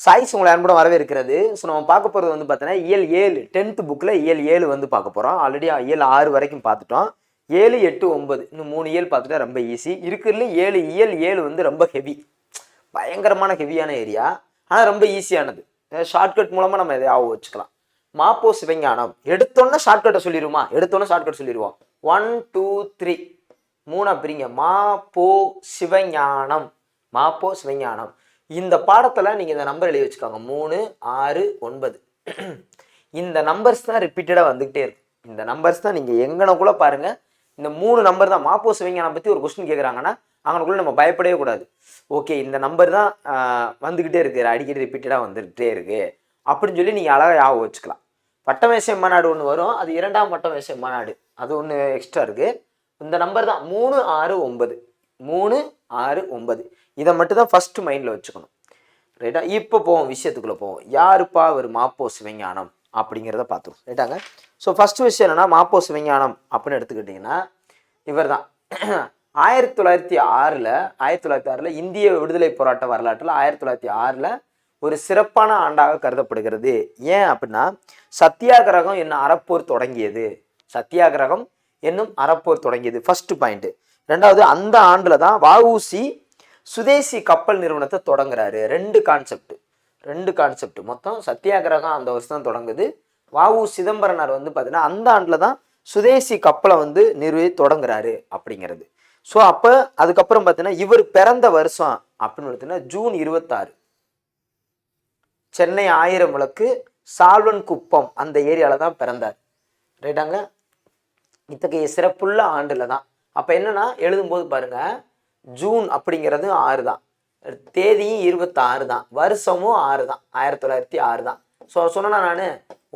Choice உங்களை அன்புடன் வரவேற்கிறது. ஸோ நம்ம பார்க்க போகிறது வந்து பார்த்தீங்கன்னா இயல் 7 10th புக்கில் இயல் 7 வந்து பார்க்க போகிறோம். ஆல்ரெடி இயல் 6 வரைக்கும் பார்த்துட்டோம். 7, 8, 9 இன்னும் 3 இயல் பார்த்துட்டா ரொம்ப ஈஸி. இருக்கிறதுல இயல் 7 வந்து ரொம்ப ஹெவி, பயங்கரமான ஹெவியான ஏரியா. ஆனால் ரொம்ப ஈஸியானது. ஷார்ட்கட் மூலமாக நம்ம எதையாவது வச்சுக்கலாம். மாப்போ சிவஞானம் எடுத்தோன்னே ஷார்ட்கட்டை சொல்லிடுமா? எடுத்தோன்னே ஷார்ட்கட் சொல்லிடுவோம். 1 2 3 3 பிரிங்க. மாப்போ சிவஞானம், மாப்போ சிவஞானம். இந்த பாடத்தில் நீங்கள் இந்த நம்பர் எழுதி வச்சுக்கோங்க. 3 6 9. இந்த நம்பர்ஸ் தான் ரிப்பீட்டடாக வந்துக்கிட்டே இருக்கும். இந்த நம்பர்ஸ் தான் நீங்கள் எங்கனக்குள்ளே பாருங்கள். இந்த 3 நம்பர் தான். மாப்போ சிவஞானம் பற்றி ஒரு கொஸ்டின் கேட்குறாங்கன்னா அங்கனக்குள்ளே நம்ம பயப்படவே கூடாது. ஓகே, இந்த நம்பர் தான் வந்துக்கிட்டே இருக்குது, அடிக்கடி ரிப்பீட்டடாக வந்துக்கிட்டே இருக்குது அப்படின்னு சொல்லி நீங்கள் அழகாக ஞாபகம் வச்சுக்கலாம். பட்டமேசை மாநாடு ஒன்று வரும், அது 2ஆம் பட்டமேசை மாநாடு, அது ஒன்று எக்ஸ்ட்ரா இருக்குது. இந்த நம்பர் தான் 3 6 9, 3 6 9. இதை மட்டும் தான் ஃபஸ்ட்டு மைண்டில் வச்சுக்கணும். ரைட்டா? இப்போ போவோம், விஷயத்துக்குள்ளே போவோம். யாருப்பா ஒரு மாப்போ சிவஞானம் அப்படிங்கிறத பார்த்துருவோம். ரைட்டாங்க? ஸோ ஃபஸ்ட்டு விஷயம் என்னென்னா, மாப்போ சிவஞானம் அப்படின்னு எடுத்துக்கிட்டிங்கன்னா இவர் தான் 1906 இந்திய விடுதலை போராட்ட வரலாற்றில் 1906 ஒரு சிறப்பான ஆண்டாக கருதப்படுகிறது. ஏன் அப்படின்னா, சத்தியாகிரகம் என்னும் அறப்போர் தொடங்கியது. சத்தியாகிரகம் என்னும் அறப்போர் தொடங்கியது ஃபர்ஸ்ட் பாயிண்ட். ரெண்டாவது, அந்த ஆண்டில் தான் வஉசி சுதேசி கப்பல் நிறுவனத்தை தொடங்குறாரு. ரெண்டு கான்செப்ட் மொத்தம். சத்தியாகிரகம் அந்த வருஷம் தான் தொடங்குது. வஉ சிதம்பரனார் வந்து பார்த்தீங்கன்னா அந்த ஆண்டில் தான் சுதேசி கப்பலை வந்து நிறுவி தொடங்குறாரு அப்படிங்கிறது. ஸோ அப்போ அதுக்கப்புறம் பார்த்தீங்கன்னா இவர் பிறந்த வருஷம் அப்படின்னு பார்த்தீங்கன்னா ஜூன் 26. சென்னை 1000 விளக்கு சால்வன் குப்பம் அந்த ஏரியாவில் தான் பிறந்தார். ரைட்டாங்க? இத்தகைய சிறப்புள்ள ஆண்டில் தான். அப்போ என்னன்னா எழுதும்போது பாருங்க, ஜூன் அப்படிங்கிறது 6 தான், தேதியும் 26 தான், வருஷமும் 6 தான், 1906 தான். ஸோ சொன்னா நான்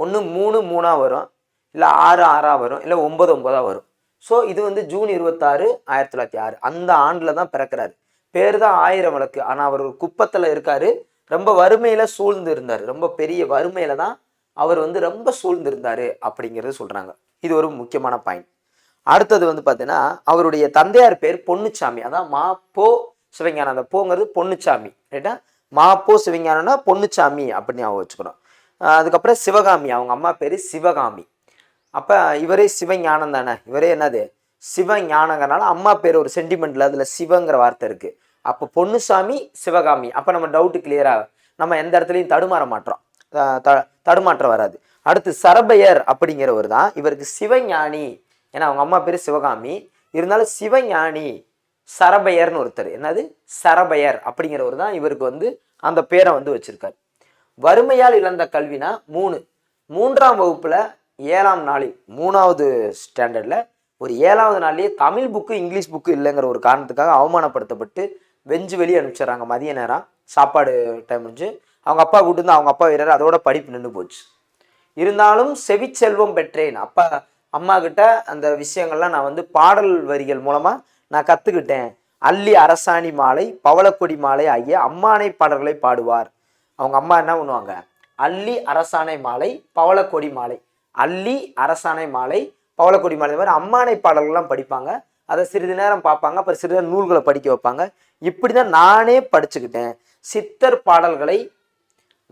ஒன்று 3 3 வரும், இல்லை 6 6 வரும், இல்லை 9 9 வரும். ஸோ இது வந்து ஜூன் 26 1906 அந்த ஆண்டில் தான் பிறக்கிறாரு. பேர் தான் 1000 விளக்கு. ஆனால் அவர் ஒரு குப்பத்தில் இருக்காரு. ரொம்ப வறுமையில் சூழ்ந்து இருந்தார். ரொம்ப பெரிய வறுமையில் தான் அவர் வந்து ரொம்ப சூழ்ந்து இருந்தார் அப்படிங்கிறது சொல்கிறாங்க. இது ஒரு முக்கியமான பாயிண்ட். அடுத்தது வந்து பார்த்தீங்கன்னா அவருடைய தந்தையார் பேர் பொன்னுச்சாமி. அதான் மாப்போ சிவஞானம். அந்த போங்கிறது பொன்னுச்சாமி. ரைட்டா? மாப்போ சிவஞானம்னா பொன்னுச்சாமி அப்படின்னு ஞாபகம் வச்சுக்கணும். அதுக்கப்புறம் சிவகாமி, அவங்க அம்மா பேர் சிவகாமி. அப்போ இவரே சிவஞானம் தானே. இவரே என்னது சிவஞானங்கிறனால அம்மா பேர் ஒரு சென்டிமெண்ட்டில் அதில் சிவங்கிற வார்த்தை இருக்குது. அப்போ பொன்னுசாமி சிவகாமி. அப்போ நம்ம டவுட்டு கிளியராக, நம்ம எந்த இடத்துலையும் தடுமாற்றம் வராது. அடுத்து சரபையர் அப்படிங்கிறவர் தான் இவருக்கு சிவஞானி. ஏன்னா அவங்க அம்மா பேர் சிவகாமி, இருந்தாலும் சிவஞானி சரபையர்னு ஒருத்தர். என்னது சரபையர் அப்படிங்கிறவர் தான் இவருக்கு வந்து அந்த பேரை வந்து வச்சிருக்காரு. வறுமையால் இழந்த கல்வினா 3ஆம் வகுப்பில் 7ஆம் நாளில் 3வது ஸ்டாண்டர்டில் ஒரு 7வது நாள்லேயே தமிழ் புக்கு இங்கிலீஷ் புக்கு இல்லைங்கிற ஒரு காரணத்துக்காக அவமானப்படுத்தப்பட்டு வெஞ்சு வெளியே அனுப்பிச்சிடுறாங்க. மதிய நேரம் சாப்பாடு டைம் முடிஞ்சு அவங்க அப்பா கூட்டு வந்து அவங்க அப்பா வீரர், அதோட படிப்பு நின்று போச்சு. இருந்தாலும் செவிச்செல்வம் பெற்றேன். அப்பா அம்மா கிட்ட அந்த விஷயங்கள்லாம் நான் வந்து பாடல் வரிகள் மூலமாக நான் கற்றுக்கிட்டேன். அள்ளி அரசாணி மாலை பவளக்கொடி மாலை ஆகிய அம்மானை பாடல்களை பாடுவார். அவங்க அம்மா என்ன பண்ணுவாங்க? அள்ளி அரசாணை மாலை பவளக்கொடி மாலை, அள்ளி அரசாணை மாலை பவளக்கொடி மாலை, இந்த மாதிரி அம்மானை பாடல்கள்லாம் படிப்பாங்க. அதை சிறிது நேரம் பார்ப்பாங்க, அப்புறம் சிறிது நேரம் நூல்களை படிக்க வைப்பாங்க. இப்படி தான் நானே படிச்சுக்கிட்டேன். சித்தர் பாடல்களை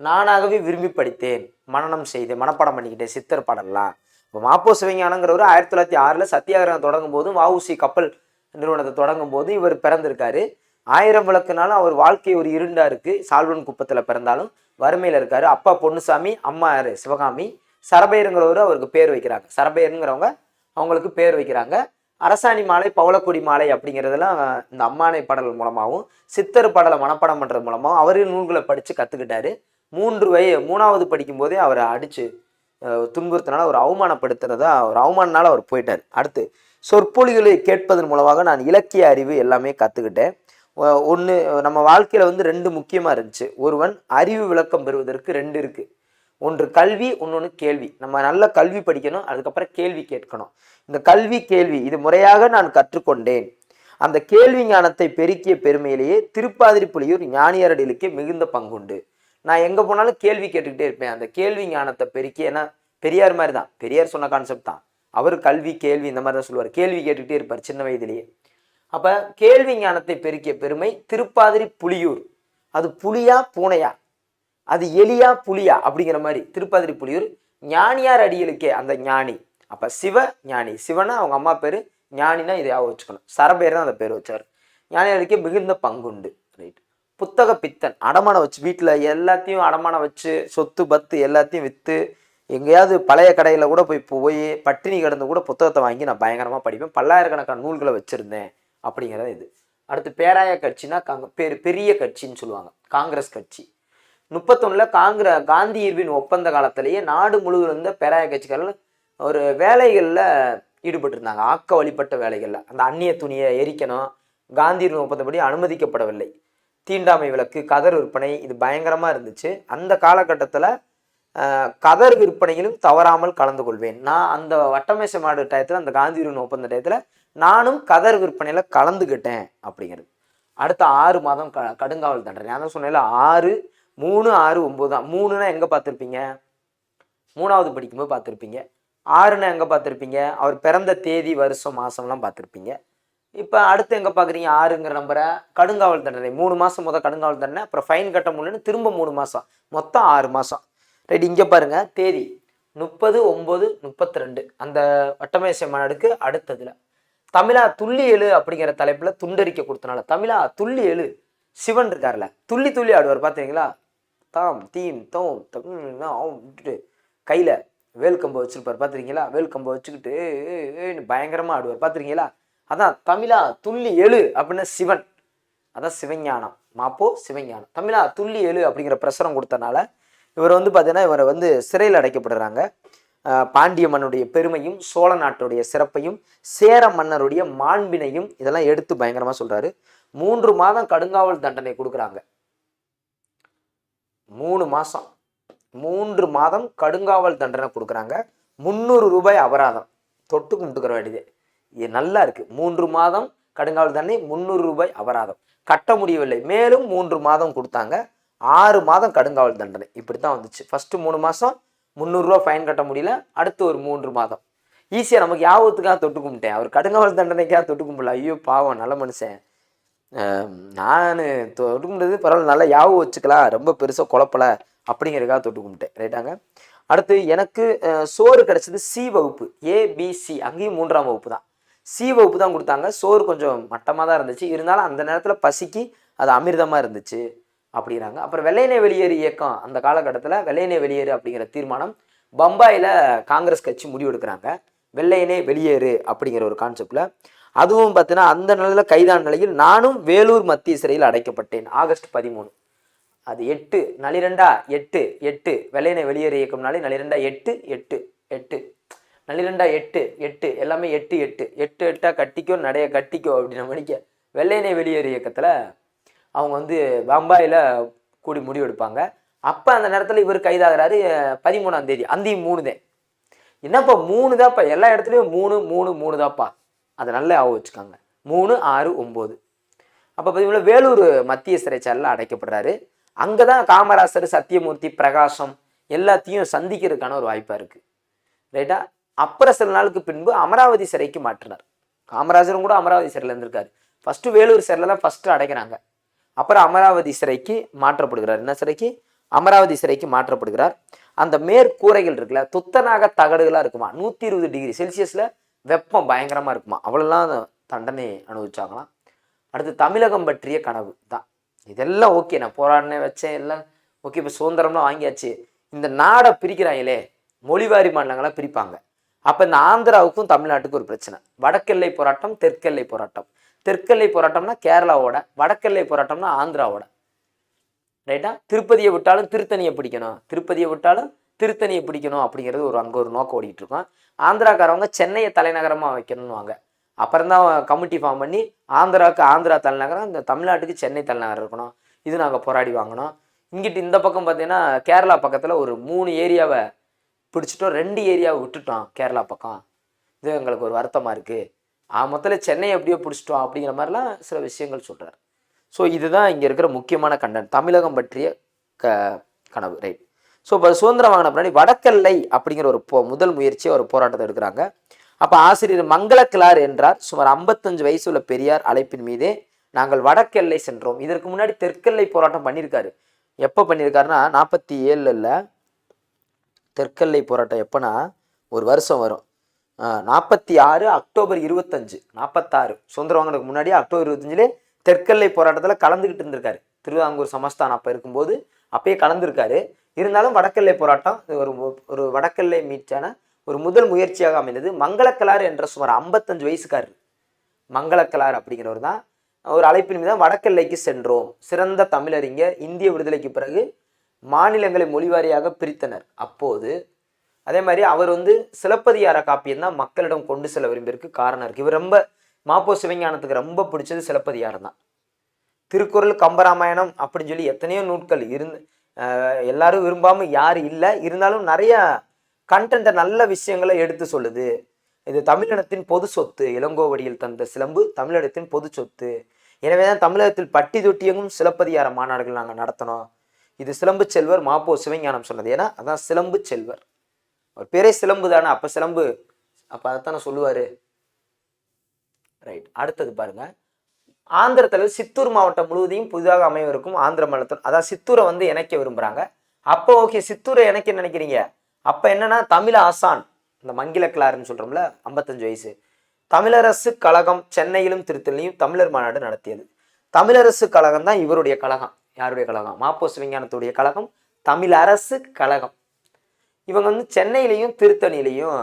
நானாகவே விரும்பி படித்தேன், மனனம் செய்தேன், மனப்பாடம் பண்ணிக்கிட்டேன் சித்தர் பாடல்லாம். இப்போ மாப்போ சிவஞானங்கிறவர் 1906 சத்தியாகிரகம் தொடங்கும் போதும் வஉசி கப்பல் நிறுவனத்தை தொடங்கும் போது இவர் பிறந்திருக்காரு. 1000 விளக்குனாலும் அவர் வாழ்க்கை ஒரு இருண்டா இருக்குது. சால்வன் குப்பத்தில் பிறந்தாலும் வறுமையில் இருக்காரு. அப்பா பொன்னுசாமி, அம்மா யார் சிவகாமி. சரபையருங்கிறவர் அவருக்கு பேர் வைக்கிறாங்க. சரபையருங்கிறவங்க அவங்களுக்கு பேர் வைக்கிறாங்க. அரசாணி மாலை பவளக்கொடி மாலை அப்படிங்கிறதெல்லாம் இந்த அம்மானை பாடல் மூலமாகவும் சித்தர் பாடலை மனப்பாடம் பண்ணுறது மூலமாகவும் அவரே நூல்களை படித்து கற்றுக்கிட்டாரு. 3வது படிக்கும்போதே அவரை அடித்து துன்புறுத்தினால அவர் அவமானப்படுத்துறதா, ஒரு அவமானனால அவர் போயிட்டார். அடுத்து, சொற்பொழிகளை கேட்பதன் மூலமாக நான் இலக்கிய அறிவு எல்லாமே கற்றுக்கிட்டேன். ஒன்று, நம்ம வாழ்க்கையில் வந்து 2 முக்கியமாக இருந்துச்சு. ஒருவன் அறிவு விளக்கம் பெறுவதற்கு 2 இருக்குது. ஒன்று கல்வி, இன்னொன்று கேள்வி. நம்ம நல்ல கல்வி படிக்கணும், அதுக்கப்புறம் கேள்வி கேட்கணும். இந்த கல்வி கேள்வி இது முறையாக நான் கற்றுக்கொண்டேன். அந்த கேள்வி ஞானத்தை பெருக்கிய பெருமையிலேயே திருப்பாதிரி புலியூர் ஞானியரடிலுக்கே மிகுந்த பங்குண்டு. நான் எங்கே போனாலும் கேள்வி கேட்டுக்கிட்டே இருப்பேன். அந்த கேள்வி ஞானத்தை பெருக்கி, ஏன்னா பெரியார் மாதிரி தான், பெரியார் சொன்ன கான்செப்ட் தான். அவர் கல்வி கேள்வி இந்த மாதிரி தான் சொல்லுவார். கேள்வி கேட்டுக்கிட்டே இருப்பார் சின்ன வயதிலேயே. அப்போ கேள்வி ஞானத்தை பெருக்கிய பெருமை திருப்பாதிரி புலியூர். அது புலியா பூனையா? அது எலியா புலியா அப்படிங்கிற மாதிரி திருப்பாதிரி புலியூர் ஞானியார் அடிகளுக்கே அந்த ஞானி. அப்போ சிவ ஞானி, சிவனா அவங்க அம்மா பேர், ஞானினா இதையாக வச்சுக்கணும். சரபையர் தான் அந்த பேர் வச்சார். ஞானியாருக்கே மிகுந்த பங்குண்டு. ரைட். புத்தக பித்தன், அடமானம் வச்சு வீட்டில் எல்லாத்தையும் அடமானம் வச்சு சொத்து பத்து எல்லாத்தையும் விற்று எங்கேயாவது பழைய கடையில் கூட போய் பட்டினி கிடந்து கூட புத்தகத்தை வாங்கி நான் பயங்கரமாக படிப்பேன், பல்லாயிரக்கணக்கான நூல்களை வச்சுருந்தேன் அப்படிங்கிறது இது. அடுத்து பேராய கட்சினா பெரிய கட்சின்னு சொல்லுவாங்க, காங்கிரஸ் கட்சி. 31 காந்தி இர்வின் ஒப்பந்த காலத்திலேயே நாடு முழுவதும் இருந்த பேராய கட்சிக்காரர்கள் ஒரு வேலைகளில் ஈடுபட்டு இருந்தாங்க, ஆக்க வழிபட்ட வேலைகளில். அந்த அந்நிய துணியை எரிக்கணும், காந்தி இர்வின் ஒப்பந்தப்படி அனுமதிக்கப்படவில்லை. தீண்டாமை விளக்கு, கதர் விற்பனை, இது பயங்கரமாக இருந்துச்சு. அந்த காலகட்டத்தில் கதர் விற்பனையிலும் தவறாமல் கலந்து கொள்வேன். நான் அந்த வட்டமேசை மாடு டயத்தில், அந்த காந்தி இர்வின் ஒப்பந்த டயத்தில் நானும் கதர் விற்பனையில் கலந்துக்கிட்டேன் அப்படிங்கிறது. அடுத்த 6 மாதம் கடுங்காவல் தண்டனை. நான் தான் சொன்னேன்ல 6, 3, 6, 9 தான். 3னா எங்கே பார்த்துருப்பீங்க, 3வது படிக்கும்போது பார்த்துருப்பீங்க. 6னா எங்கே பார்த்துருப்பீங்க, அவர் பிறந்த தேதி வருஷம் மாதம்லாம் பார்த்துருப்பீங்க. இப்போ அடுத்து எங்கே பார்க்குறீங்க, 6ங்கிற நம்பரை, கடுங்காவல் தண்டனை. 3 மாதம் முதல் கடுங்காவல் தண்டனை, அப்புறம் ஃபைன் கட்ட முடியலன்னு திரும்ப 3 மாதம், மொத்தம் 6 மாதம். ரைட். இங்கே பாருங்கள் தேதி 30/9/32 அந்த வட்டமேசை மாநாடுக்கு அடுத்ததுல தமிழா துள்ளி எழு அப்படிங்கிற தலைப்பில் துண்டறிக்கை கொடுத்தனால தமிழா துள்ளி எழு. சிவன் இருக்கார்ல, துள்ளி துள்ளி ஆடுவார் பார்த்தீங்களா, தாம் தீம் தோம் விட்டுட்டு கையில் வேல்கம்பை வச்சுருப்பார் பார்த்துருக்கீங்களா, வேல்கம்பை வச்சுக்கிட்டு பயங்கரமாக ஆடுவார் பார்த்துருக்கீங்களா, அதான் தமிழா துள்ளி எழு அப்படின்னு சிவன். அதான் சிவஞானம், மாப்போ சிவஞானம். தமிழா துள்ளி எழு அப்படிங்கிற பிரசுரம் கொடுத்தனால இவர் பார்த்தீங்கன்னா இவரை சிறையில் அடைக்கப்படுறாங்க. பாண்டிய மன்னருடைய பெருமையும் சோழ நாட்டுடைய சிறப்பையும் சேர மன்னருடைய மாண்பினையும் இதெல்லாம் எடுத்து பயங்கரமாக சொல்கிறாரு. 3 மாதம் கடுங்காவல் தண்டனை கொடுக்குறாங்க. 3 மாதம் 3 மாதம் கடுங்காவல் தண்டனை கொடுக்குறாங்க. 300 ரூபாய் அபராதம். தொட்டு கும்பிட்டுக்கிற வேண்டியது. இது நல்லா இருக்குது. 3 மாதம் கடுங்காவல் தண்டனை, 300 ரூபாய் அபராதம். கட்ட முடியவில்லை, மேலும் 3 மாதம் கொடுத்தாங்க. 6 மாதம் கடுங்காவல் தண்டனை. இப்படி தான் வந்துச்சு. ஃபஸ்ட்டு 3 மாதம் 300 ரூபா ஃபைன் கட்ட முடியல, அடுத்து ஒரு 3 மாதம். ஈஸியாக நமக்கு யாபத்துக்காக தொட்டு கும்பிட்டேன், அவர் கடுங்காவல் தண்டனைக்காக தொட்டு கும்பிடல. ஐயோ பாவம் நல்ல மனுஷன், நான் தொட்டு கும்பிட்டது பரவாயில்ல, நல்லா யாபம் வச்சுக்கலாம், ரொம்ப பெருசாக குழப்பலை அப்படிங்கிறதுக்காக தொட்டு கும்பிட்டேன். ரைட்டாங்க. அடுத்து எனக்கு சோறு கிடச்சது சி வகுப்பு, ஏபிசி, அங்கேயும் 3ஆம் வகுப்பு தான். சி வகுப்பு தான் கொடுத்தாங்க. சோறு கொஞ்சம் மட்டமாக தான் இருந்துச்சு, இருந்தாலும் அந்த நேரத்தில் பசிக்கு அது அமிர்தமாக இருந்துச்சு அப்படிங்கிறாங்க. அப்புறம் வெள்ளையனே வெளியேறு இயக்கம், அந்த காலகட்டத்தில் வெள்ளையனே வெளியேறு அப்படிங்கிற தீர்மானம் பம்பாயில் காங்கிரஸ் கட்சி முடிவெடுக்கிறாங்க. வெள்ளையனே வெளியேறு அப்படிங்கிற ஒரு கான்செப்டில். அதுவும் பார்த்தீங்கன்னா அந்த நிலையில் கைதான நிலையில் நானும் வேலூர் மத்திய சிறையில் அடைக்கப்பட்டேன். ஆகஸ்ட் 13. அது 8 நளிரெண்டா 8 8 வெள்ளையனே வெளியேறு இயக்கம்னாலே நளிரெண்டா 8 8 8 நளிரெண்டா 8 8 எல்லாமே 8 8 8 8 கட்டிக்கோ நடைய கட்டிக்கோ அப்படின்ற மணிக்க வெள்ளையனே வெளியேறு இயக்கத்தில் அவங்க பம்பாயில் கூடி முடிவெடுப்பாங்க. அப்போ அந்த நேரத்தில் இவர் கைதாகிறாரு 13ஆம் தேதி. அந்தியும் 3 தான். என்னப்பா 3 தான்ப்பா, எல்லா இடத்துலையும் 3 3 3 தான்ப்பா, அதை நல்லா ஆக வச்சுக்காங்க. 3 6 9. அப்போ பார்த்தீங்கன்னா வேலூர் மத்திய சிறைச்சாலையில் அடைக்கப்படுறாரு. அங்கே தான் காமராசர், சத்தியமூர்த்தி, பிரகாசம் எல்லாத்தையும் சந்திக்கிறதுக்கான ஒரு வாய்ப்பாக இருக்குது. ரைட்டா. அப்புறம் சில நாளுக்கு பின்பு அமராவதி சிறைக்கு மாற்றினார். காமராஜரும் கூட அமராவதி சிறையில் இருந்திருக்காரு. ஃபஸ்ட்டு வேலூர் சிறையில் தான் ஃபஸ்ட்டு அடைக்கிறாங்க. அப்புறம் அமராவதி சிறைக்கு மாற்றப்படுகிறார். என்ன சிறைக்கு? அமராவதி சிறைக்கு மாற்றப்படுகிறார். அந்த மேற்கூரைகள் இருக்குல்ல, துத்தநாக தகடுகளாக இருக்குமா, 120 டிகிரி செல்சியஸில் வெப்பம் பயங்கரமாக இருக்குமா, அவ்வளோலாம் தண்டனை அனுபவிச்சாங்களாம். அடுத்து தமிழகம் பற்றிய கனவு தான். இதெல்லாம் ஓகே, நான் போராடினேன் வச்சேன் எல்லாம் ஓகே. இப்போ சுதந்திரம்லாம் வாங்கியாச்சு. இந்த நாடை பிரிக்கிறாங்களே, மொழிவாரி மாநிலங்களாக பிரிப்பாங்க. அப்போ இந்த ஆந்திராவுக்கும் தமிழ்நாட்டுக்கும் ஒரு பிரச்சனை. வடக்கெல்லை போராட்டம், தெற்கெல்லை போராட்டம். தெற்கெல்லை போராட்டம்னா கேரளாவோட, வடக்கெல்லை போராட்டம்னா ஆந்திராவோட. ரைட்டா. திருப்பதியை விட்டாலும் திருத்தணியை பிடிக்கணும், திருப்பதியை விட்டாலும் திருத்தணியை பிடிக்கணும் அப்படிங்கிறது அங்கே ஒரு நோக்கம் ஓடிக்கிட்டு இருக்கோம். ஆந்திராக்காரவங்க சென்னையை தலைநகரமாக வைக்கணும்னு வாங்க. அப்புறம் தான் கமிட்டி ஃபார்ம் பண்ணி ஆந்திராவுக்கு ஆந்திரா தலைநகரம், இந்த தமிழ்நாட்டுக்கு சென்னை தலைநகரம் இருக்கணும். இது நாங்கள் போராடி வாங்கினோம். இங்கிட்டு இந்த பக்கம் பார்த்தீங்கன்னா கேரளா பக்கத்தில் ஒரு 3 ஏரியாவை பிடிச்சிட்டோம், 2 ஏரியாவை விட்டுட்டோம் கேரளா பக்கம். இது எங்களுக்கு ஒரு வருத்தமாக இருக்குது. மொத்தத்தில் சென்னை எப்படியோ பிடிச்சிட்டோம் அப்படிங்கிற மாதிரிலாம் சில விஷயங்கள் சொல்கிறார். ஸோ இதுதான் இங்கே இருக்கிற முக்கியமான கண்டென்ட், தமிழகம் பற்றிய கனவு. ரைட். ஸோ இப்போ சுதந்திரம் வாங்கின பின்னாடி வடக்கெல்லை அப்படிங்கிற ஒரு முதல் முயற்சியை ஒரு போராட்டத்தை எடுக்கிறாங்க. அப்போ ஆசிரியர் மங்களக்கிளார் என்றார், சுமார் 55 வயசு உள்ள பெரியார் அழைப்பின் மீதே நாங்கள் வடக்கெல்லை சென்றோம். இதற்கு முன்னாடி தெற்கெல்லை போராட்டம் பண்ணியிருக்காரு. எப்போ பண்ணியிருக்காருன்னா 47 இல்லை, தெற்கெல்லை போராட்டம் எப்போனா ஒரு வருஷம் வரும், 46 அக்டோபர் 25, 46 சுதந்திரம் வாங்கினதுக்கு முன்னாடி அக்டோபர் 25 தெற்கெல்லை போராட்டத்தில் கலந்துக்கிட்டு இருந்திருக்காரு. திருவிதாங்கூர் சமஸ்தானம் அப்போ இருக்கும்போது அப்பயே கலந்துருக்காரு. இருந்தாலும் வடக்கெல்லை போராட்டம் ஒரு வடக்கெல்லை மீட்சான ஒரு முதல் முயற்சியாக அமைந்தது. மங்களக்கலாறு என்ற சுமார் 55 வயசுக்காரர் மங்களக்கலாறு அப்படிங்கிறவர் தான் ஒரு அழைப்பின் மீது வடக்கெல்லைக்கு சென்றோம். சிறந்த தமிழறிஞர். இந்திய விடுதலைக்கு பிறகு மாநிலங்களை மொழிவாரியாக பிரித்தனர். அப்போது அதே மாதிரி அவர் சிலப்பதிகார காப்பியம் தான் மக்களிடம் கொண்டு செல்ல விரும்பியிருக்கு காரணம் இருக்கு. இவர் ரொம்ப மாப்போ சிவஞானத்துக்கு ரொம்ப பிடிச்சது சிலப்பதிகாரம் தான். திருக்குறள், கம்பராமாயணம் அப்படின்னு சொல்லி எத்தனையோ நூட்கள் எல்லாரும் விரும்பாம யாரும் இல்லை. இருந்தாலும் நிறைய கண்டென்ட்டை நல்ல விஷயங்களை எடுத்து சொல்லுது. இது தமிழினத்தின் பொது சொத்து. இளங்கோவடியில் தந்த சிலம்பு தமிழினத்தின் பொது சொத்து. எனவேதான் தமிழகத்தில் பட்டி தொட்டியங்கும் சிலப்பதிகார மாநாடுகள் நாங்கள் நடத்தினோம். இது சிலம்பு செல்வர் மாப்போ சிவஞானம் சொன்னது. ஏன்னா அதான் சிலம்பு செல்வர். அவர் பேரே சிலம்பு தானே, அப்ப சிலம்பு அப்ப அதைத்தானே சொல்லுவாரு. ரைட். அடுத்தது பாருங்க, ஆந்திர தலைவர் சித்தூர் மாவட்டம் முழுவதையும் புதிதாக அமைவருக்கும் ஆந்திர மாநிலத்தில், அதாவது சித்தூரை இணைக்க விரும்புறாங்க. அப்போ ஓகே, சித்தூரை இணைக்க நினைக்கிறீங்க. அப்ப என்னன்னா தமிழ் ஆசான் இந்த மங்கிலக்கிளாருன்னு சொல்றோம்ல, 55 வயசு, தமிழரசு கழகம் சென்னையிலும் திருத்தணியிலும் தமிழர் மாநாடு நடத்தியது. தமிழரசு கழகம் தான் இவருடைய கழகம். யாருடைய கழகம்? மாப்போ சிவஞானத்துடைய கழகம் தமிழரசு கழகம். இவங்க சென்னையிலையும் திருத்தணியிலையும்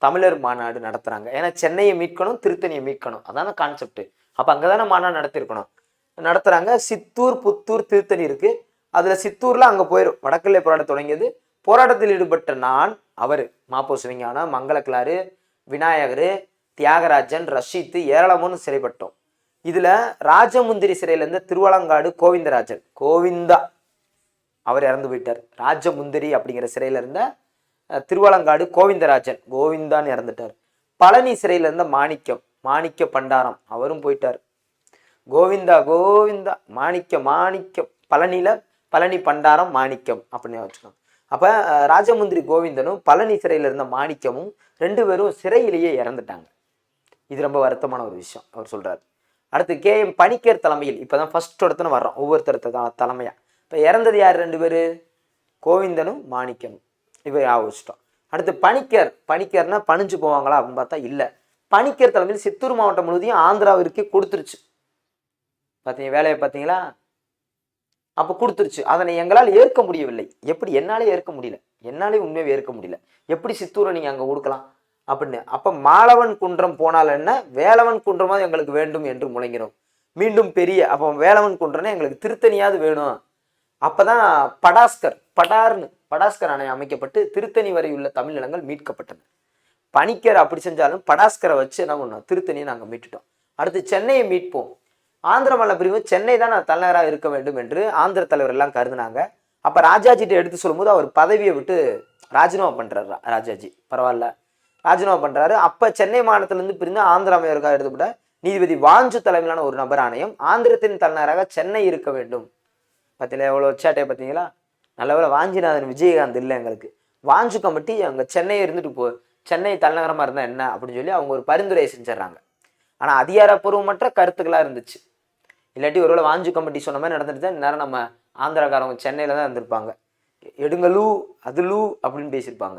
தமிழர் மாநாடு நடத்துறாங்க. ஏன்னா சென்னையை மீட்கணும், திருத்தணியை மீட்கணும், அதான கான்செப்ட். அப்ப அங்கதானே மாநாடு நடத்திருக்கணும். நடத்துறாங்க. சித்தூர், புத்தூர், திருத்தணி இருக்கு. அதுல சித்தூர்ல அங்க போயிடும். வடக்கெல்லை போராட்டம் தொடங்கியது. போராட்டத்தில் ஈடுபட்ட நான், அவரு மாப்போ சிவஞானம், மங்களக்கிளாறு, விநாயகர், தியாகராஜன், ரஷீத், ஏராளமான சிறைப்பட்டோம். இதுல ராஜமுந்திரி சிறையில இருந்த திருவலங்காடு கோவிந்தராஜன், கோவிந்தா, அவர் இறந்து போயிட்டார். ராஜமுந்திரி அப்படிங்கிற சிறையில இருந்த திருவலங்காடு கோவிந்தராஜன், கோவிந்தான்னு இறந்துட்டார். பழனி சிறையில இருந்த மாணிக்க பண்டாரம், அவரும் போயிட்டார். கோவிந்தா கோவிந்தா, மாணிக்கம், பழனி பண்டாரம் மாணிக்கம் அப்படின்னு வச்சுக்கோங்க. அப்ப ராஜமுந்திரி கோவிந்தனும் பழனி சிறையில இருந்த மாணிக்கமும் 2 பேரும் சிறையிலேயே இறந்துட்டாங்க. இது ரொம்ப வருத்தமான ஒரு விஷயம் அவர் சொல்றாரு. அடுத்து KM பணிக்கர் தலைமையில், இப்பதான் ஃபர்ஸ்ட் இடத்துல வர்றோம் ஒவ்வொருத்தர் தலைமையா. இப்ப இறந்தது யார்? 2 பேரு, கோவிந்தனும் மாணிக்கனும். இவ ஆவச்சிட்டோம். அடுத்து பணிக்கர்னா பணிஞ்சு போவாங்களா அப்படின்னு பார்த்தா இல்ல. பணிக்கர் தலைமையில் சித்தூர் மாவட்டம் முழுவதையும் ஆந்திராவிற்கு கொடுத்துருச்சு. பார்த்தீங்க வேலையை பார்த்தீங்களா? அப்ப கொடுத்துருச்சு. அதனை எங்களால் ஏற்க முடியவில்லை. எப்படி? என்னாலே ஏற்க முடியல, என்னாலே உண்மையை ஏற்க முடியல. எப்படி சித்தூரை நீங்க அங்க கொடுக்கலாம் அப்படின்னு. அப்ப மாலவன் குன்றம் போனால் என்ன, வேலவன் குன்றமாவது எங்களுக்கு வேண்டும் என்று முழங்கினோம். மீண்டும் பெரிய, அப்போ வேலவன் குன்றம்னா எங்களுக்கு திருத்தணியாவது வேணும். அப்பதான் படாஸ்கர் அணை அமைக்கப்பட்டு திருத்தணி வரை உள்ள தமிழ் நிலங்கள் மீட்கப்பட்டன. பணிக்கர் அப்படி செஞ்சாலும் படாஸ்கரை வச்சு என்ன பண்ணோம், திருத்தணியை நாங்கள் மீட்டுட்டோம். அடுத்து சென்னையை மீட்போம். ஆந்திர மாநில பிரிவு சென்னை தான் தலைநகராக இருக்க வேண்டும் என்று ஆந்திர தலைவர் எல்லாம் கருதுனாங்க. அப்ப ராஜாஜிட்ட எடுத்து சொல்லும்போது அவர் பதவியை விட்டு ராஜினாமா பண்றாரு. ராஜாஜி பரவாயில்ல ராஜினாமா பண்றாரு. அப்ப சென்னை மாநிலத்திலிருந்து பிரிந்து ஆந்திர அமைவருக்காக எடுத்துப்பட்ட நீதிபதி வாஞ்சு தலைமையிலான ஒரு நபர் ஆணையம் ஆந்திரத்தின் தலைநகராக சென்னை இருக்க வேண்டும். பார்த்தீங்களா எவ்வளோ சேட்டையை பார்த்தீங்களா? நல்லவேளை வாஞ்சிநாதன் விஜயகாந்த் இல்லை எங்களுக்கு. வாஞ்சு கமிட்டி அங்கே சென்னையை இருந்துட்டு சென்னை தலைநகரமாக இருந்தால் என்ன அப்படின்னு சொல்லி அவங்க ஒரு பரிந்துரையை செஞ்சிடறாங்க. ஆனால் அதிகாரப்பூர்வமற்ற கருத்துக்களாக இருந்துச்சு. இல்லாட்டி ஒருவேளை வாஞ்சு கமிட்டி சொன்ன மாதிரி நடந்துட்டு தான் நேரம் நம்ம ஆந்திராக்காரவங்க சென்னையில் தான் இருந்திருப்பாங்க. எடுங்கலூ அதுலூ அப்படின்னு பேசியிருப்பாங்க.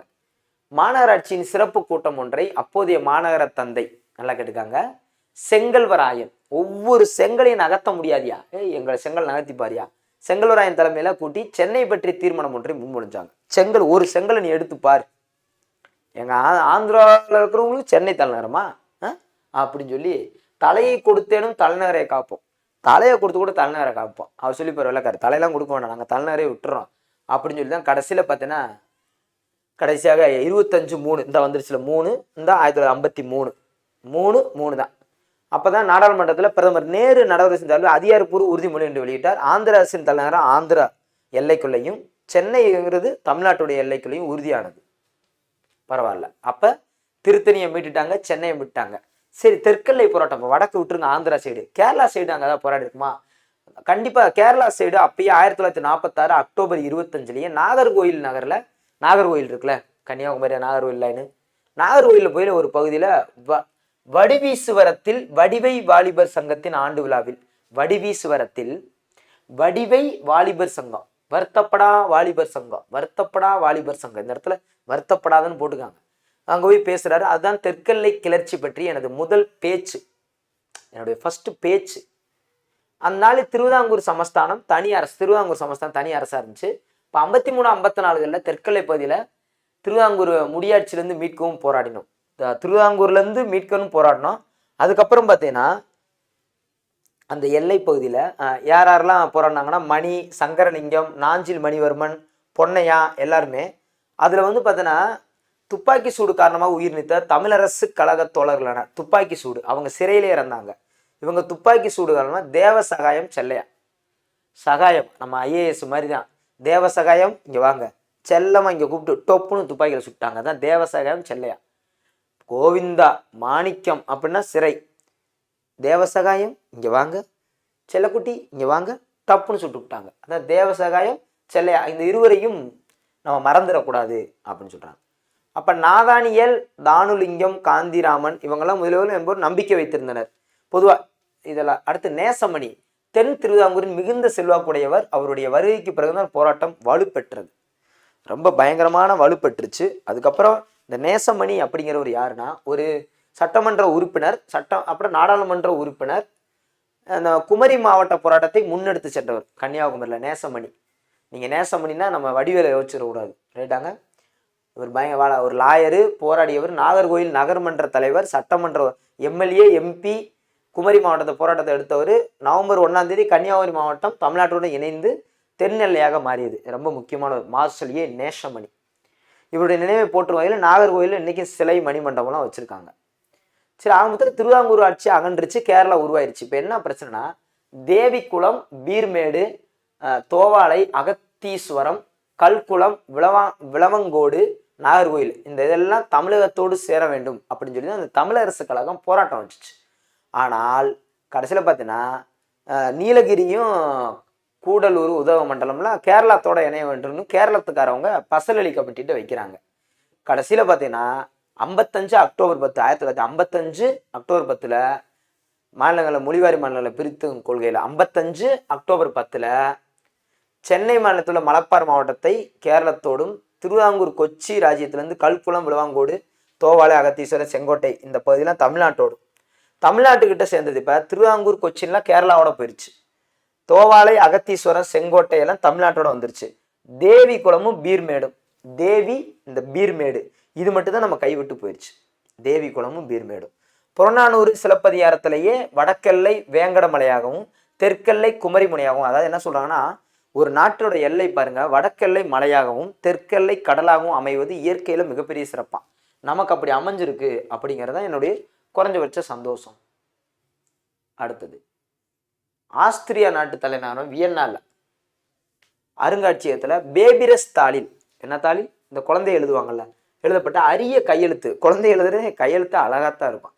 மாநகராட்சியின் சிறப்பு கூட்டம் ஒன்றை அப்போதைய மாநகர தந்தை, நல்லா கேட்டுக்காங்க, செங்கல்வராயன், ஒவ்வொரு செங்கலையும் நகர்த்த முடியாதியா, எங்களை செங்கல் நகர்த்தி பாரியா, செங்கல்வராயன் தலைமையில கூட்டி சென்னை பற்றி தீர்மானம் ஒன்றை முன்மொழிஞ்சாங்க. ஒரு செங்கலை நீ எடுத்துப்பார், எங்க ஆந்திராவில் இருக்கிறவங்களுக்கு சென்னை தலைநகரமா அப்படின்னு சொல்லி, தலையை கொடுத்தேனும் தலைநகரை காப்போம், தலையை கொடுத்து கூட தலைநகரை காப்போம். அவர் சொல்லி போற வெள்ளக்காரு, தலையெல்லாம் கொடுக்க வேண்டாம், நாங்கள் தலைநகரே விட்டுறோம் அப்படின்னு சொல்லி தான் கடைசியில் பார்த்தீங்கன்னா கடைசியாக 25/3 இந்த வந்துருச்சுல 3 இந்த 1953 தான். அப்பதான் நாடாளுமன்றத்தில் பிரதமர் நேரு நடவடிக்கை செஞ்சாலும் அதிகாரப்பூர்வ உறுதிமொழி என்று வெளியிட்டார். ஆந்திர அரசின் தலைநகரம் ஆந்திரா எல்லைக்குள்ளையும் சென்னைங்கிறது தமிழ்நாட்டுடைய எல்லைக்குள்ளையும் உறுதியானது. பரவாயில்ல. அப்ப திருத்தணியை மீட்டுட்டாங்க, சென்னையை மீட்டாங்க. சரி, தெற்கெல்லை போராட்டம் வடக்கு விட்டுருங்க, ஆந்திரா சைடு, கேரளா சைடு அங்கதான் போராடி இருக்குமா? கண்டிப்பா கேரளா சைடு அப்பயே 1946 அக்டோபர் 25 நாகர்கோயில் நகர்ல, நாகர்கோயில் இருக்குல்ல கன்னியாகுமரி நாகர்கோயில் லைனு, நாகர்கோயிலில் போய் ஒரு பகுதியில வடிவீசுவரத்தில் வடிவை வாலிபர் சங்கத்தின் ஆண்டு விழாவில், வடிவீசுவரத்தில் வடிவை வாலிபர் சங்கம், வருத்தப்படா வாலிபர் சங்கம், வருத்தப்படா வாலிபர் சங்கம். இந்த இடத்துல வருத்தப்படாதன்னு போட்டுக்காங்க. அங்கே போய் பேசுறாரு. அதுதான் தெற்கெல்லை கிளர்ச்சி பற்றி எனது முதல் பேச்சு, என்னுடைய ஃபர்ஸ்ட் பேச்சு. அந்த நாள் திருவிதாங்கூர் சமஸ்தானம் தனி அரசு, திருவிதாங்கூர் சமஸ்தானம் தனி அரசா இருந்துச்சு. இப்போ 53 54களில் தெற்கெல்லை பகுதியில் திருவிதாங்கூர் முடியாட்சியிலேருந்து மீட்கவும் போராடினோம், திருவிதாங்கூர்லேருந்து மீட்கணும் போராடினோம். அதுக்கப்புறம் பார்த்தீங்கன்னா அந்த எல்லை பகுதியில் யார் யாரெல்லாம் போராடினாங்கன்னா மணி, சங்கரலிங்கம், நாஞ்சில் மணிவர்மன், பொன்னையா எல்லாருமே. அதில் வந்து பார்த்தீங்கன்னா துப்பாக்கி சூடு காரணமாக உயிர் நீத்த தமிழரசு கழக தோழர்களான துப்பாக்கி சூடு, அவங்க சிறையிலே இறந்தாங்க. இவங்க துப்பாக்கி சூடு காரணமாக தேவசகாயம் செல்லையா, சகாயம் நம்ம ஐஏஎஸ் மாதிரி தான், தேவசகாயம் இங்கே வாங்க, செல்லமாக இங்கே கூப்பிட்டு டொப்புன்னு துப்பாக்கியில் சுட்டாங்க. தான் தேவசகாயம் செல்லையா. கோவிந்தா மாணிக்கம் அப்படின்னா சிறை, தேவசகாயம் இங்கே வாங்க, செல்லக்குட்டி இங்கே வாங்க, டப்புன்னு சுட்டு விட்டாங்க. அதான் தேவசகாயம் செல்லையா. இந்த இருவரையும் நம்ம மறந்துடக்கூடாது அப்படின்னு சொல்கிறாங்க. அப்போ நாதானியல், தானுலிங்கம், காந்திராமன் இவங்கெல்லாம் முதல்வர் என்பவர் நம்பிக்கை வைத்திருந்தனர். பொதுவாக இதெல்லாம் அடுத்து நேசமணி, தென் திருவிதாங்கூரின் மிகுந்த செல்வாக்குடையவர். அவருடைய வருகைக்கு பிறகுதான் போராட்டம் வலுப்பெற்றது, ரொம்ப பயங்கரமான வலுப்பெற்றுச்சு. அதுக்கப்புறம் இந்த நேசமணி அப்படிங்கிறவர் யாருன்னா ஒரு சட்டமன்ற உறுப்பினர், அப்புறம் நாடாளுமன்ற உறுப்பினர். அந்த குமரி மாவட்ட போராட்டத்தை முன்னெடுத்து சென்றவர் கன்னியாகுமரியில் நேசமணி. நீங்கள் நேசமணினா நம்ம வடிவேலை யோசிச்சிடக்கூடாது, ரைட்டாங்க. இவர் ஒரு லாயரு, போராடியவர், நாகர்கோவில் நகர்மன்ற தலைவர், சட்டமன்ற எம்எல்ஏ, எம்பி, குமரி மாவட்டத்தை போராட்டத்தை எடுத்தவர். நவம்பர் 1ஆம் தேதி கன்னியாகுமரி மாவட்டம் தமிழ்நாட்டுடன் இணைந்து தென்னெல்லையாக மாறியது. ரொம்ப முக்கியமான மார்ஷல் ஏ நேசமணி. இவருடைய நினைவை போற்றும் வகையில் நாகர்கோவிலில் இன்றைக்கி சிலை மணிமண்டபம்லாம் வச்சுருக்காங்க. சரி, ஆரம்பத்தில் திருவிதாங்கூர் ஆட்சி அகன்றுச்சு, கேரளா உருவாயிருச்சு. இப்போ என்ன பிரச்சனைனா தேவிக்குளம், பீர்மேடு, தோவாளை, அகத்தீஸ்வரம், கல்குளம், விளவங்கோடு, நாகர்கோவில் இந்த இதெல்லாம் தமிழகத்தோடு சேர வேண்டும் அப்படின்னு சொல்லி அந்த தமிழரசு கழகம் போராட்டம் வச்சுச்சு. ஆனால் கடைசியில் பார்த்தீங்கன்னா நீலகிரியும் கூடலூர் உதவ மண்டலம்லாம் கேரளத்தோட இணைய வேண்டும்னு கேரளத்துக்காரவங்க பசலளி கமிட்டிட்டு வைக்கிறாங்க. கடைசியில் பார்த்தீங்கன்னா 55 அக்டோபர் 10 1955 அக்டோபர் 10 மாநிலங்களை மொழிவாரி மாநிலங்களை பிரித்தும் கொள்கையில் 55 அக்டோபர் 10 சென்னை மாநிலத்தில் உள்ள மலப்பார் மாவட்டத்தை கேரளத்தோடும், திருவிதாங்கூர் கொச்சி ராஜ்யத்திலேருந்து கல்குளம், விளவாங்கோடு, தோவாளை, அகத்தீஸ்வரர், செங்கோட்டை இந்த பகுதியெலாம் தமிழ்நாட்டோடும், தமிழ்நாட்டுக்கிட்ட சேர்ந்தது. இப்போ திருவிதாங்கூர் கொச்சின்லாம் கேரளாவோட போயிடுச்சு. தோவாளை, அகத்தீஸ்வரம், செங்கோட்டை எல்லாம் தமிழ்நாட்டோட வந்துருச்சு. தேவி குளமும் பீர்மேடும், தேவி இந்த பீர்மேடு இது மட்டும் தான் நம்ம கைவிட்டு போயிடுச்சு. தேவி குளமும் பீர்மேடும். புறநானூறு சிலப்பதிகாரத்திலேயே வடக்கெல்லை வேங்கடமலையாகவும் தெற்கெல்லை குமரிமுனையாகவும், அதாவது என்ன சொல்றாங்கன்னா ஒரு நாட்டோட எல்லை பாருங்க, வடக்கெல்லை மலையாகவும் தெற்கெல்லை கடலாகவும் அமைவது இயற்கையில மிகப்பெரிய சிறப்பான். நமக்கு அப்படி அமைஞ்சிருக்கு அப்படிங்கிறது தான் என்னுடைய குறைஞ்சபட்ச சந்தோஷம். அடுத்தது ஆஸ்திரியா நாட்டு தலைநகரம் வியன்னால அருங்காட்சியகத்துல பேபிரஸ் தாளில், என்ன தாளில், இந்த குழந்தை எழுதுவாங்கல்ல, எழுதப்பட்ட அரிய கையெழுத்து, குழந்தை எழுதுற கையெழுத்து அழகாத்தான் இருக்கும்.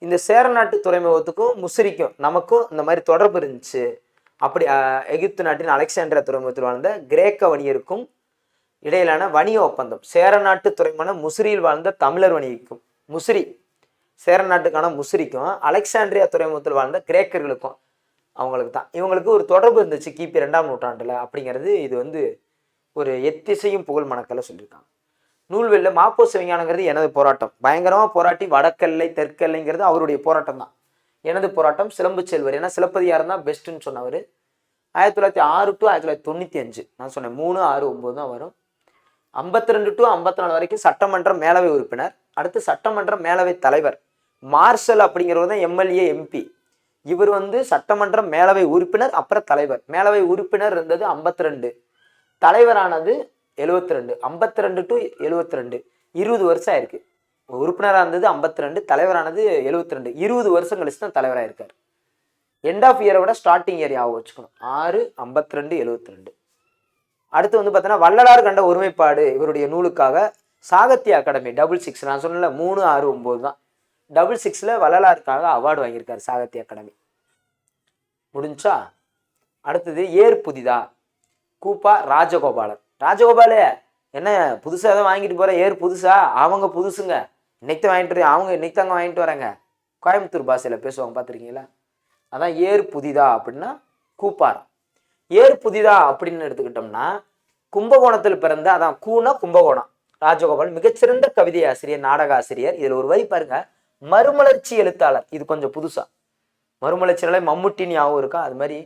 இந்த சேர நாட்டு துறைமுகத்துக்கும் முசிறிக்கும் நமக்கும் இந்த மாதிரி தொடர்பு இருந்துச்சு. அப்படி எகிப்து நாட்டின் அலெக்சாண்டிரியா துறைமுகத்தில் வாழ்ந்த கிரேக்க வணிகருக்கும் இடையிலான வணிக ஒப்பந்தம். சேர நாட்டு துறைமுகமான முசிறியில் வாழ்ந்த தமிழர் வணிகருக்கும், முசிறி சேர நாட்டுக்கான முசிறிக்கும், அலெக்சாண்ட்ரியா துறைமுகத்தில் வாழ்ந்த கிரேக்கர்களுக்கும் அவங்களுக்கு தான் இவங்களுக்கு ஒரு தொடர்பு இருந்துச்சு கிபி 2ஆம் நூற்றாண்டுல அப்படிங்கிறது. இது வந்து ஒரு எத்திசையும் புகழ் மணக்கல்ல சொல்லியிருக்காங்க. நூல்வெளியில் மாப்போ சிவஞானங்கிறது எனது போராட்டம், பயங்கரமாக போராட்டி வடக்கெல்லை தெற்கெல்லைங்கிறது அவருடைய போராட்டம் தான். எனது போராட்டம் சிலம்பு செல்வர், ஏன்னா சிலப்பதிகாரம் தான் பெஸ்ட்டுன்னு சொன்னவர். 1906 to 1995 நான் சொன்னேன் 3, 6, 9 தான் வரும். 52 to 54 வரைக்கும் சட்டமன்ற மேலவை உறுப்பினர், அடுத்து சட்டமன்ற மேலவை தலைவர். மார்ஷல் அப்படிங்கிறவர் தான் எம்எல்ஏ, எம்பி. இவர் வந்து சட்டமன்ற மேலவை உறுப்பினர், அப்புறம் தலைவர். மேலவை உறுப்பினர் இருந்தது 52, தலைவரானது 72. 52 to 72 20 வருஷம் ஆயிருக்கு. உறுப்பினராக இருந்தது 52, தலைவரானது 72. 20 வருஷம் கழிச்சு தான் தலைவராக இருக்கார். எண்ட் ஆஃப் இயரை விட ஸ்டார்டிங் இயர் ஞாபகம் வச்சுக்கணும். 6, 52, 72. அடுத்து வந்து பார்த்தீங்கன்னா வள்ளலார் கண்ட ஒருமைப்பாடு இவருடைய நூலுக்காக சாகித்ய அகாடமி 66, நான் சொன்னல 3, 6, 9 தான். 66ல் வள்ளலாருக்காக அவார்டு வாங்கியிருக்காரு சாகித்ய அகாடமி. முடிஞ்சா அடுத்தது ஏர் புதிதா கூப்பா ராஜகோபாலன். ராஜகோபாலே என்ன புதுசாக எதாவது வாங்கிட்டு போகிற, ஏர் புதுசா, அவங்க புதுசுங்க, இன்னைக்கு தான் வாங்கிட்டு அவங்க இன்னைக்கு தாங்க வாங்கிட்டு வராங்க. கோயம்புத்தூர் பாஷையில் பேசுவாங்க, பார்த்துருக்கீங்களா? அதான் ஏர் புதிதா அப்படின்னா கூப்பார். ஏர் புதிதா அப்படின்னு எடுத்துக்கிட்டோம்னா கும்பகோணத்தில் பிறந்த, அதான் கூனா கும்பகோணம், ராஜகோபால் மிகச்சிறந்த கவிதை ஆசிரியர், நாடக ஆசிரியர். இதுல ஒரு வரி பாருங்க, மறுமலர்ச்சி எழுத்தாளர். இது கொஞ்சம் புதுசா, மறுமலர்ச்சினாலே மம்முட்டி ஞாபகம் இருக்கா, அது மாதிரி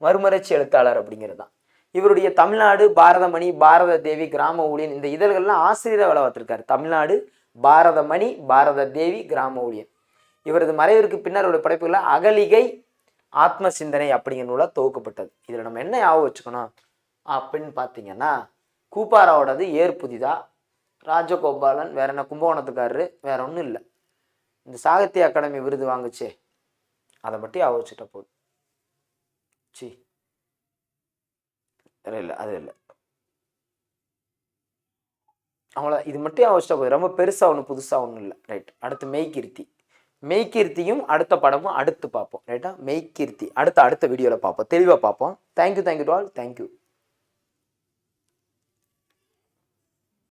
மறுமலர்ச்சி எழுத்தாளர் அப்படிங்கிறது தான். இவருடைய தமிழ்நாடு, பாரதமணி, பாரத தேவி, கிராம ஊழியன் இந்த இதழ்கள்லாம் ஆசிரியராக வேலை பார்த்திருக்காரு. தமிழ்நாடு, பாரதமணி, பாரத தேவி, கிராம ஊழியன். இவரது மறைவிற்கு பின்னர் ஒரு படைப்புகளை அகலிகை, ஆத்ம சிந்தனை அப்படிங்கிற நூலாக தொகுக்கப்பட்டது. இதில் நம்ம என்ன ஞாபகம் வச்சுக்கணும் அப்படின்னு பார்த்தீங்கன்னா, கூப்பாராவோடது ஏர் புதிதா, ராஜகோபாலன் வேற என்ன கும்பகோணத்துக்காரரு, வேற ஒன்றும் இல்லை. இந்த சாகித்ய அகாடமி விருது வாங்குச்சே அதை மட்டும் ஞாபகம் வச்சுட்டா போதும். சி இல்லை, அது இல்லை, அவ்வளோ. இது மட்டும் ஞாபகம் வச்சுட்டா போதும், ரொம்ப பெருசாக ஒன்றும் புதுசாக ஒன்றும் இல்லை. ரைட். அடுத்து மெய்கீர்த்தி. மெய்கீர்த்தியும் அடுத்த படமும் அடுத்து பார்ப்போம். ரைட்டா, மெய்கீர்த்தி அடுத்த வீடியோவில் பார்ப்போம், தெளிவாக பார்ப்போம். Thank you to all. தேங்க்யூ.